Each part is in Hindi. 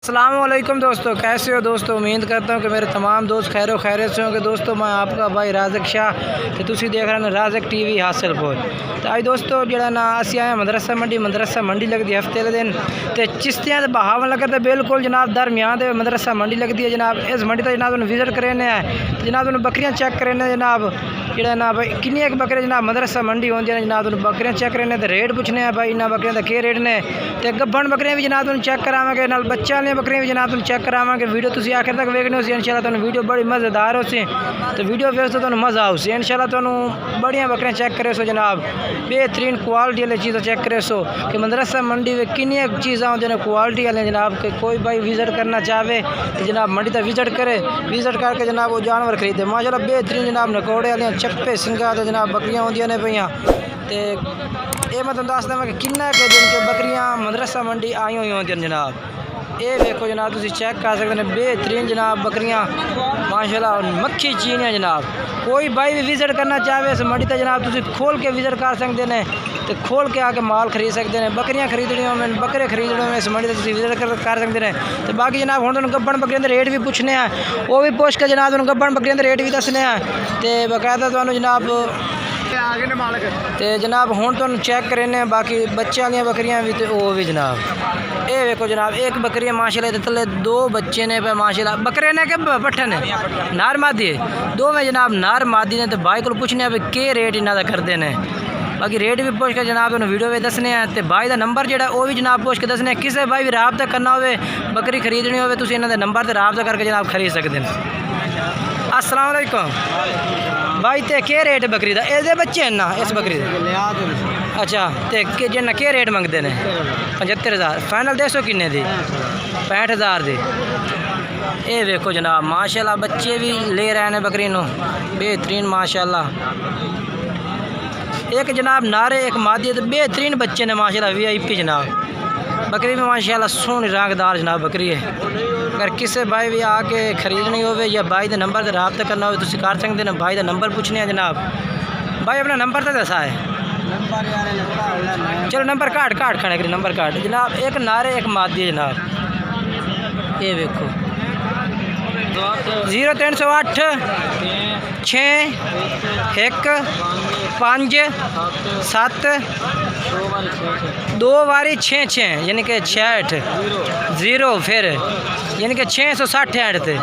अस्सलामुअलैकुम दोस्तों, कैसे हो दोस्तों। उम्मीद करता हूँ कि मेरे तमाम दोस्त खैर खैरियत से होंगे। दोस्तों मैं आपका भाई राज़क शाह तो तुसी देख रहे हैं राज़क टीवी हासिलपुर। तो आज दोस्तों जरा ना असी आए मदरसा मंडी लगती है हफ्ते के दिन तो चिश्तियाँ के बहावन लगे तो बिल्कुल जनाब दरमियान दे मदरसा मंडी लगती है जनाब। इस मंडी तो जनाब विजिट करेने है तो जनाब बकरियाँ चेक करेने जनाब जरा ना भाई किन्नी एक बकरे जनाब मदरसा मंडी होंगी जनाब बकरियाँ चेक करने तो रेट पूछने हैं भाई इन्होंने बकरियों का क्या रेट ने तो गब्बन बकरियाँ भी जनाब चेक करावे नाल बच्चा वाली बकरियाँ भी जनाब चेक करावे। वीडियो तुम आखिर तक वेखने हो इंशाल्लाह तुहानू वीडियो बड़ी मज़ेदार हो सी तो वीडियो वेख तो तुहानू मज़ा आउसी इंशाल्लाह तुहानू बढ़िया बकरियाँ चेक करे सो जनाब बेहतरीन क्वालिटी वाली चीज़ें चेक करे सो कि मदरसा मंडी में किन्नी चीज़ा होंगे ने क्वालिटी वाले जनाब कि कोई भाई विजिट करना चाहे तो जनाब मंडी तक विजिट करे विजिट करके जनाब वो जानवर खरीदे माशाल्लाह बेहतरीन जनाब नकोड़े वाली चप्पे सिंगा तो जनाब बकरियाँ होंदियां ने पईयां ते ये मैं तुहानू दस देवां कि किन्ना के दिन के बकरियाँ मदरसा मंडी आई हुई होंदियां जनाब। ये देखो जनाब तुम चेक कर सकते हैं बेहतरीन जनाब बकरियाँ माशाल्लाह मक्खी चीनियाँ जनाब। कोई भाई भी विजिट करना चाहे इस मंडी तक जनाब तुम खोल के विजिट कर सकते हैं तो खोल के आके माल खरीद सकते हैं। बकरियाँ खरीदनी हो बकरे खरीदने में इस मंडी तक विजिट कर सकते हैं। तो बाकी जनाब हम तुम गब्बन बकरियों के रेट भी पूछने हैं वो भी पूछ के जनाब तुम गब्बन बकरियों के रेट भी दसने हैं तो बकायदा तुहानू जनाब तो जनाब हूँ तुम चेक करें बाकी बच्चे वाली बकरियाँ भी तो वो भी जनाब। ये देखो जनाब एक बकरी माशाल्लाह तले दो बच्चे ने पे माशाल्लाह बकरे ने के पट्ठे ने नार मादी दो में जनाब नार मादी ने तो भाई को पूछने भाई के रेट इन्हों का करते हैं बाकी रेट भी पूछ के जनाब उन्होंने वीडियो में दसने हैं तो भाई का नंबर जो वो भी जनाब पूछ के दसने किसी भाई भी राबता करना हो बकरी खरीदनी हो तो इन्होंने नंबर से राबता करके जनाब खरीद सकते हैं। अस्सलाम वालेकुम भाई तो क्या रेट बकरी का ये बच्चे हैं ना इस बकरी अच्छा तो जिन्ना क्या रेट मंगते हैं 75,000 फाइनल दसो किन्ने दी 65,000 दी। ये देखो जनाब माशाल्लाह बच्चे भी ले रहे हैं बकरी नो बेहतरीन माशाल्लाह। एक जनाब नारे एक मादी तो बेहतरीन बच्चे ने माशाल्लाह VIP जनाब। बकरी में माशाल्लाह सोहनी रंगदार जनाब बकरी है। अगर किसी भाई भी आके खरीदनी हो या भाई के नंबर से रब्ता करना हो तो कर सकते हैं। भाई का नंबर पूछने हैं जनाब भाई अपना नंबर तो दसा है चलो नंबर काट खाने के नंबर काट जनाब। एक नारे एक मादी है जनाब। ये देखो 0308 6 1 5 7 2 बारी 6 यानी कि 66 0 फिर यानी कि 660 थे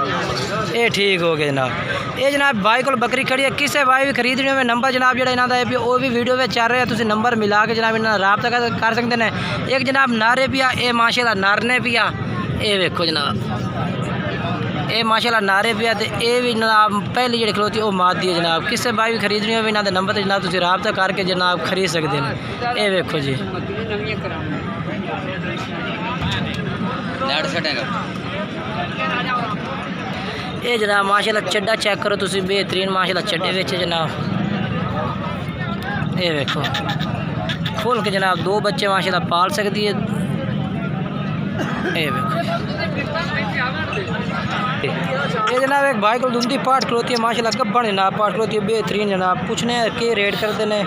ये ठीक हो गया जनाब। ये जनाब भाई को बकरी खड़ी है किसी भाई भी खरीदनी हो नंबर जनाब जो इन्हों का वो भी वीडियो में चल रहा है तुम नंबर मिला के जनाब इन्होंने रब्ता कर सकते हैं। एक जनाब नारे पिया ये माशाल्लाह नारने पिया ये देखो जनाब ये माशाल्लाह नारे पिया तो ये भी जनाब पहली जी खलोती वो मादी है जनाब। किसी भाई भी खरीदनी हो इन्होंने नंबर जनाब तुम रब्ता करके जनाब खरीद सकते हैं। ये देखो जी ये जनाब माशाल्लाह चड्डा चेक करो तुम बेहतरीन माशाल्लाह चड्डे बेचे जनाब। ये देखो खोल के जनाब दो बच्चे माशाल्लाह पाल सकती है। ये देखो ये जनाब एक भाई को दूसरी पाठ खलोती है माशाल्लाह गब्बन जनाब पाठ खलोती है बेहतरीन जनाब। पूछने के रेट करते हैं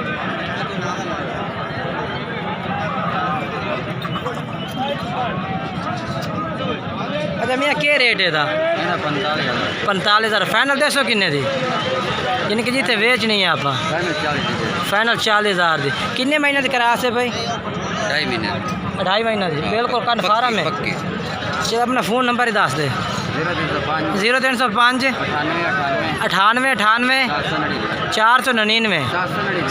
अच्छा मियाँ क्या रेट है 45,000 फाइनल दसो किन्ने दी यानी कि जितने वेचनी है आप फाइनल 40,000 दी। किन्ने महीने की करा से भाई 2.5 महीना दी बिल्कुल कन्फर्म है। चलो अपना फ़ोन नंबर ही दस दे 0305 98 499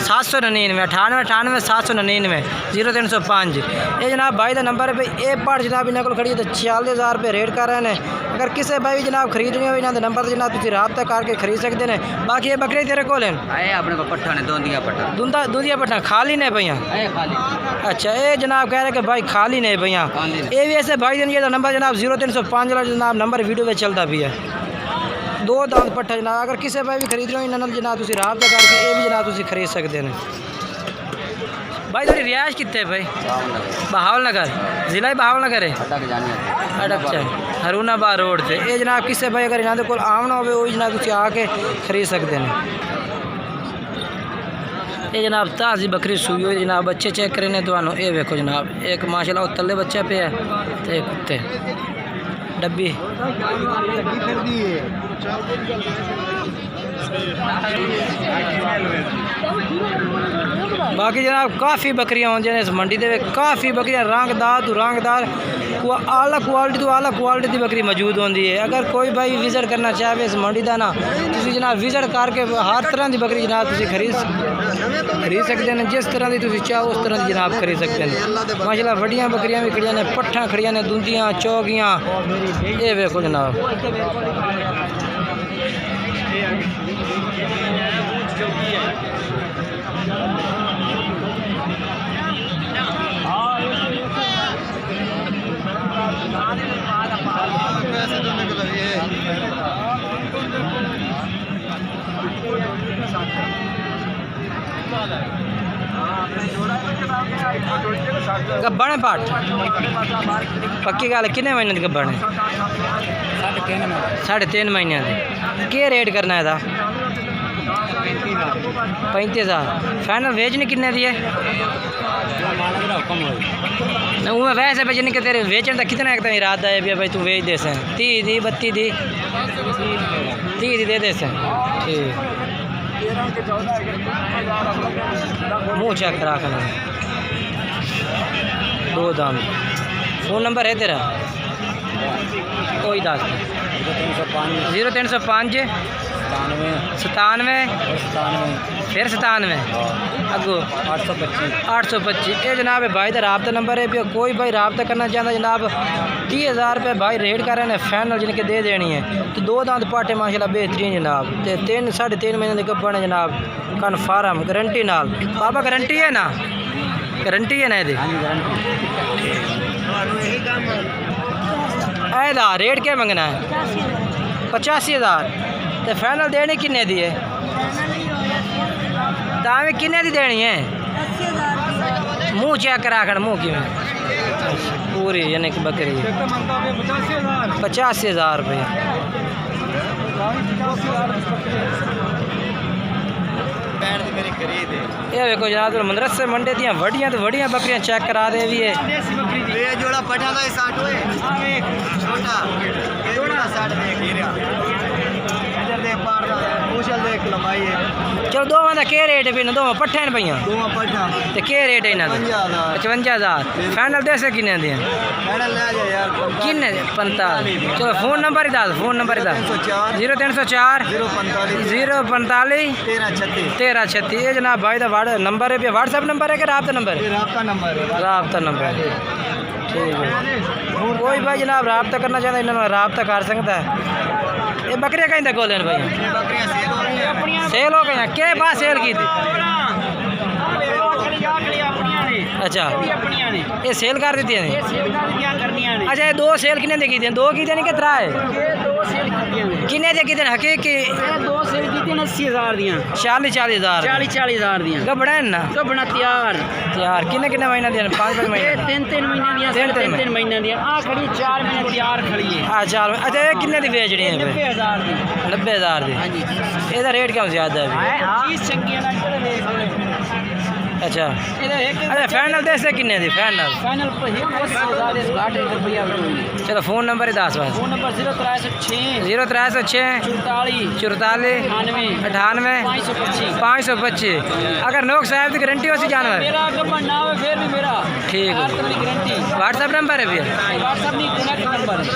799 98 799 0305। ये जनाब भाई का नंबर है भाई ये पार्ट जनाब इन्होंने को खड़ी है तो 40,000 रुपये रेट कर रहे हैं। अगर किसी भाई भी जनाब खरीदनी हो इन्होंने नंबर जनाब तुम रब्ता करके खरीद सकते हैं। बाकी ये बकरे तेरे को अपने पट्ठा ने दूधिया पट्ठा खाली ने भैया अच्छा ये जनाब कह रहे कि भाई खाली नहीं भैया ये भी ऐसे भाई दिन नंबर जनाब 0305 वाला जनाब नंबर वीडियो में चलता भी है। दो दांत पट्ठा जनाब अगर किसी भाई भी खरीद रहे हो इन्होंने जनाब तुम रब्ता करके ये भी जनाब तुम खरीद सकते हैं। भाई थोड़ी रिहायश कितने भाई बहावल नगर जिला ही बहावल नगर है अच्छा हरूनाबाद रोड से। ये जनाब किसी भाई अगर इन्होंने को आमना हो जनाब तुम आके खरीद सकते हैं। ये जनाब ताज़ी बकरी सूई हुई जनाब बच्चे चेक करें तो ये देखो जनाब एक माशाल्लाह तले बच्चा पे है तो एक कुत्ते डब्बी। बाकी जनाब काफ़ी बकरियां होंगे इस मंडी के, काफ़ी बकरियां रंगदार तो रंगदार आला क्वालिटी तो आला क्वालिटी की बकरी मौजूद होती है। अगर कोई भाई विजिट करना चाहे इस मंडी का ना, तुम जनाब विजिट करके हर तरह की बकरी जनाब तुम खरीद सकते हैं। जिस तरह की तुम चाहो उस तरह की जनाब खरीद सकते हैं। माशाल्लाह वड्डियां बकरियां भी खड़ियां ने, पट्ठा खड़ियां ने, दूंदियां चौगियां, ये वेखो जनाब। गब्बन है पाठ पक्की गल किन्ने महीने की गब्बन है? 3.5 महीने की। क्या रेट करना है 35,000 फाइनल वेचनी किन्ने दी है? मैं वैसे बेचने के तेरे वेचन का कितना एक इरादा है भाई तू वेच दे सें? 30 दी 32 दी 30 दी दे दे सें। ठीक मुँह चेक करा कर दो दाम। फ़ोन नंबर है तेरा? कोई 10 0305 97 फिर 97 अगो 825। ये जनाब भाई का राबता नंबर है। कोई भाई राबता करना चाहता जनाब 30,000 रुपये भाई रेट कर रहे हैं फाइनल जिनके दे देनी है। तो 2 दांत पाटे माशाल्लाह बेहतरीन जनाब। तो 3.5 महीने के गब्बन है जनाब, कन्फर्म गारंटी नाल। बाबा गारंटी है ना? गारंटी है ना ये? ऐदा रेट क्या मंगना है? 85,000। तो फाइनल देनी किन्ने दी है? तावे किन्ने दी देनी है? मुँह चेक करा कर मुँह की पूरी यानी कि बकरी 85,000 रुपये। ये देखो जनाब मदरसे मंडे दियाँ वड्डियां तो वड्डियां बकरियां चेक करा दे भी है। जोड़ा पठा का 60 होए छोटा जोड़ा 60 दे घेरा इधर दे पार दा पूछल देख लंबाई है। चलो दो का क्या रेट है? फिर दो पट्ठे न पईयां दो पठा तो क्या रेट है इन्हां दा? 55,000 फाइनल दे से किन्ने दियां? फाइनल ले जा यार किन्ने 45। चलो फोन नंबर ही दस। फोन नंबर ही दस 0304 045 1336। ये जनाब भाई का नंबर है। व्हाट्सएप नंबर है कि राबता नंबर है? राबता नंबर है। ठीक है कोई भाई जनाब राबता करना चाहता इन्होंने राबता कर सकता है। ये बकरियां कहीं तक गोले भाई सेल हो गई? क्या बात सेल की थी? अच्छा ये सेल कर दी है। अच्छा ये 2 सेल किन्ने दी की? 2 की कि 3 है? किन्ने दी की? हकीकी 2 सेल की 80,000 दियां 40,000 40,000 दियां गबड़ा है ना? गबड़ा तैयार किन्ने किन्ने महीना दिया? 5 महीने 3 महीने दियां 3 महीने दियां आ खड़ी 4 महीने तैयार खड़ी है। हाँ 4। अच्छा ये किन्ने दी बेचनी है? 90,000 दी 90,000 दी। हां जी ਇਹਦਾ रेट क्यों ज़्यादा है? चीज चंगी ना अच्छा अरे फाइनल दे से किन्ने दी? फाइनल चलो फोन नंबर ही 10 बस। Phone number 0306 44 98 525। अगर नोक साहब की गारंटी हो सी जानवर मेरा गब्बन ना हो फिर भी मेरा ठीक है। गारंटी व्हाट्सएप नंबर है भैया? व्हाट्सएप नहीं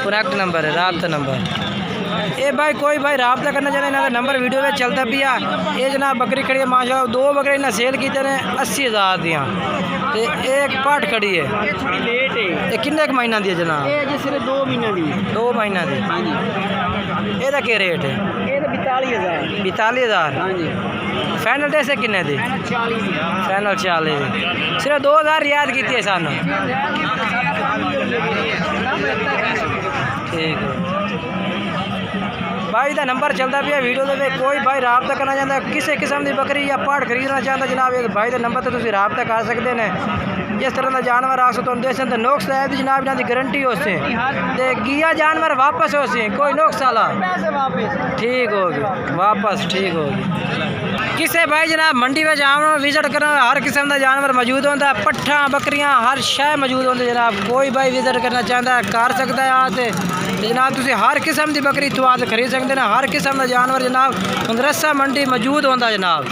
कनेक्ट नंबर है राबता नंबर। ये भाई कोई भाई राबता करना चाहता इन्होंने नंबर वीडियो में चलता भी है। ये जनाब बकरी खड़ी है माशाल्लाह 2 बकरी इन्हें सेल की 80,000 दियाँ। तो एक पाठ खड़ी है। ये थोड़ी लेट है। ये किन्ने एक महीना दी है जनाब? ये जिस 2 महीना दी 2 महीना दी। हां जी ਇਹਦਾ क्या रेट है? ये 42,000 42,000 हां जी फाइनल दे से किन्ने दी? 40 फाइनल 40 सिर्फ 2,000 रियायत की है सानू। ठीक है भाई का नंबर चलता भी है वीडियो के। कोई भाई राबता करना चाहता है किसी किस्म की बकरी या पाठ खरीदना चाहता जनाब एक भाई का नंबर तो तुम राबता कर सकते हैं। जिस तरह का जानवर आ सकते देख सकते नोक्स साहब जनाब इन्हों की गारंटी हो सी गिया जानवर वापस हो सी कोई नोक्स वाला ठीक होगी वापस ठीक होगी। किसी भाई जनाब मंडी में जाओ विजिट करना हर किस्म का जानवर मौजूद होता है। पट्ठा बकरियां हर शय मौजूद होती जनाब। कोई भाई विजिट करना चाहता है कर सकता है। आज ਤੇ ਜਨਾਬ ਤੁਸੀਂ ਹਰ ਕਿਸਮ ਦੀ ਬੱਕਰੀ ਇਥੋਂ ਆ ਕੇ ਖਰੀਦ ਸਕਦੇ ਨੇ। ਹਰ ਕਿਸਮ ਦਾ ਜਾਨਵਰ ਜਨਾਬ ਮਦਰਸਾ ਮੰਡੀ ਮੌਜੂਦ ਹੁੰਦਾ ਜਨਾਬ।